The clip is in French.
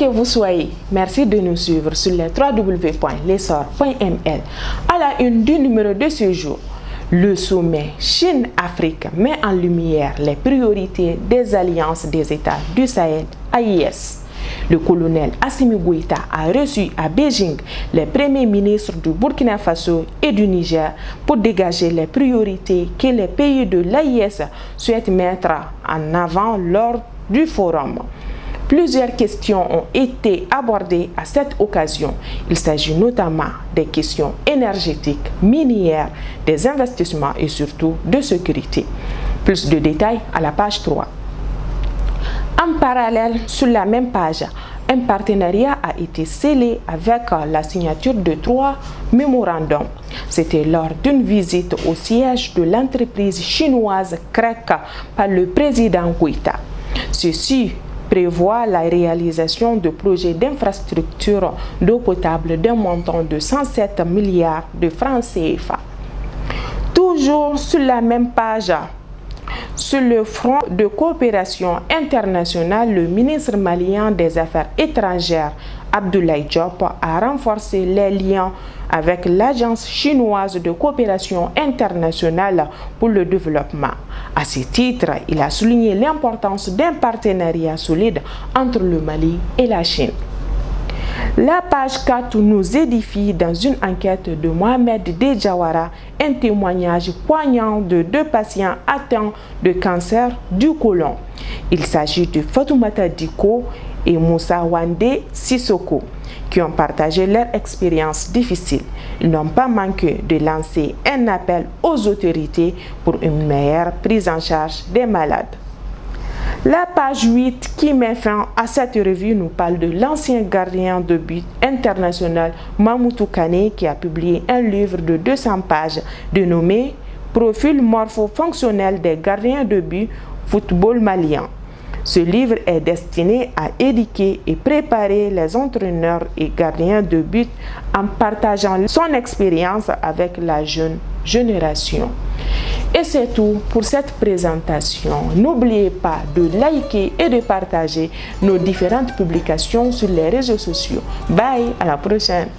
que vous soyez, merci de nous suivre sur les www.lessor.ml. À la une du numéro de ce jour, le sommet Chine-Afrique met en lumière les priorités des alliances des États du Sahel, AIS. Le colonel Assimi Goïta a reçu à Beijing les premiers ministres du Burkina Faso et du Niger pour dégager les priorités que les pays de l'AIS souhaitent mettre en avant lors du forum. Plusieurs questions ont été abordées à cette occasion. Il s'agit notamment des questions énergétiques, minières, des investissements et surtout de sécurité. Plus de détails à la page 3. En parallèle, sur la même page, un partenariat a été scellé avec la signature de 3 mémorandums. C'était lors d'une visite au siège de l'entreprise chinoise CREC par le président Goïta. Ceci prévoit la réalisation de projets d'infrastructures d'eau potable d'un montant de 107 milliards de francs CFA. Toujours sur la même page, sur le front de coopération internationale, le ministre malien des Affaires étrangères, Abdoulaye Diop, a renforcé les liens avec l'Agence chinoise de coopération internationale pour le développement. À ce titre, il a souligné l'importance d'un partenariat solide entre le Mali et la Chine. La page 4 nous édifie dans une enquête de Mohamed Dejawara un témoignage poignant de 2 patients atteints de cancer du côlon. Il s'agit de Fatoumata Diko et Moussa Wande Sissoko, qui ont partagé leur expérience difficile. Ils n'ont pas manqué de lancer un appel aux autorités pour une meilleure prise en charge des malades. La page 8 qui met fin à cette revue nous parle de l'ancien gardien de but international Mamoutou Kane qui a publié un livre de 200 pages dénommé « Profil morpho-fonctionnel des gardiens de but football malien ». Ce livre est destiné à éduquer et préparer les entraîneurs et gardiens de but en partageant son expérience avec la jeune génération. Et c'est tout pour cette présentation. N'oubliez pas de liker et de partager nos différentes publications sur les réseaux sociaux. Bye, à la prochaine.